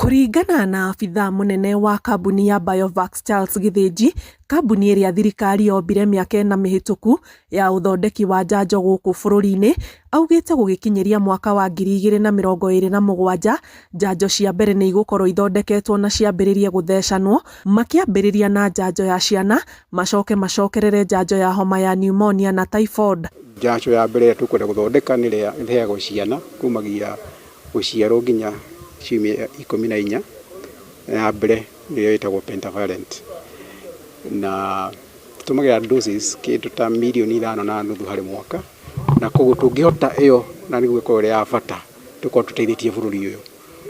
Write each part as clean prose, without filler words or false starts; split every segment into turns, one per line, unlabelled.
Kũringana na abithaa mũnene wa kambuni ya Biovax Charles Githinji, kambuni ĩrĩa thirikari yombire mĩaka 4 mĩhĩtũku ya ũthondeki wa njanjo gũkũ bũrũri-inĩ, augĩte gũgĩkinyĩria mwaka wa 2027 njanjo cia mbere nĩ igũkorwo ithondeketwo na ciambĩrĩrie gũthecanwo, makĩambĩrĩria na njanjo ya ciana, macokerere njanjo ya homa ya pneumonia na typhoid.
Njanjo ya mbere tũkwenda gũthondeka nĩ ĩrĩa ĩheagwo ciana kumagia gũciarwo nginya ciumia 14 ya mbere nĩyo ĩtagwo pentavalent, na tũtũmagĩra doses kĩndũ ta 5.5 milioni harĩ mwaka, na koguo tũngĩhota ĩyo na nĩguo ĩkorwo ĩrĩ ya bata tũkorwo tũteithĩtie bũrũri ũyũ.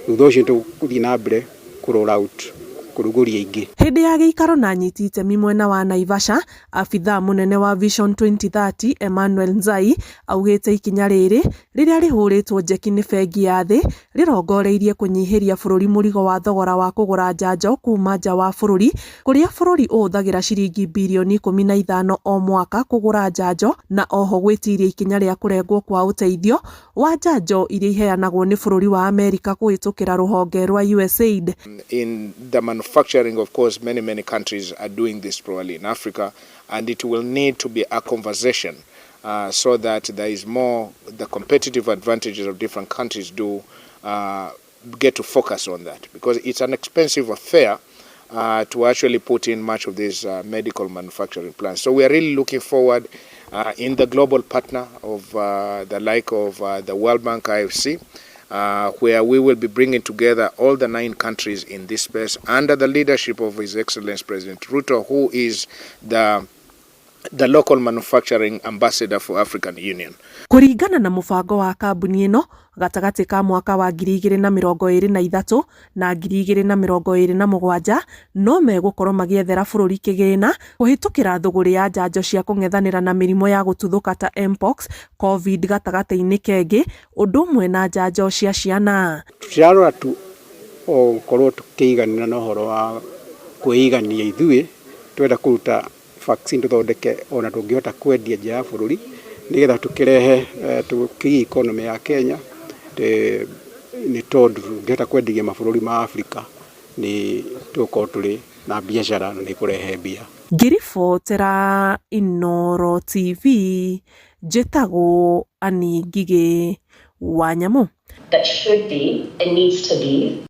Thutha ũcio tũgũthiĩ na mbere roll out kũrugũria ingĩ.
Hĩndĩ ya gĩikaro na anyiti itemi mwena wa Naivasha, abithaa mũnene wa Vision 2030 Emmanuel Nzai augĩte ikinya rĩrĩ rĩrĩa rĩhũrĩtwo njeki nĩ bengi ya thĩ rĩrongoreirie kũnyihĩria bũrũri mũrigo wa thogora wa kũgũra njanjo kuma nja wa bũrũri, kũrĩa bũrũri ũhũthagĩra ciringi birioni 15 o mwaka kũgũra njanjo, na oho gwĩtiria ikinya rĩa kũrengwo kwa ũteithio wa njanjo iria iheanagwo nĩ bũrũri wa Amerika kũhĩtũkĩra rũhonge rwa USAID.
In the manufacturing, of course, many countries are doing this probably in Africa, and it will need to be a conversation so that there is more, the competitive advantages of different countries do get to focus on that, because it's an expensive affair to actually put in much of these medical manufacturing plants. So we are really looking forward in the global partner of the like of the World Bank, IFC, where we will be bringing together all the 9 countries in this space under the leadership of His Excellency President Ruto, who is the local manufacturing ambassador for African Union.
Kũringana na mũbango wa kambuni ĩno, gatagatĩ ka mwaka wa 2023 na 2027 no megũkorwo magĩethera bũrũri kĩgĩna kũhĩtũkĩra thũgũrĩ ya njanjo cia kũng'ethanĩra na mĩrimũ ya gũtuthũka ta Mpox, COVID gatagatĩ-inĩ kengĩ, ũndũ ũmwe na njanjo cia ciana.
Tũtirarora tu o gũkorwo tũkĩiganĩra na ũhoro wa kwĩigania ithuĩ, twenda kũruta vaccine tũthondeke ona tũngĩhota kwendia nja ya bũrũri, nĩgetha tũkĩrehe tũkĩgia economy ya Kenya, nĩ tondũ tũngĩhota kwendia mabũrũri ma Afrika nĩ tũkorwo tũrĩ na biacara na nĩ kũrehe mbia.
Ngĩribotera Inooro TV, njĩtagwo Annie Ngigĩ Wanyamũ.
That should be and needs to be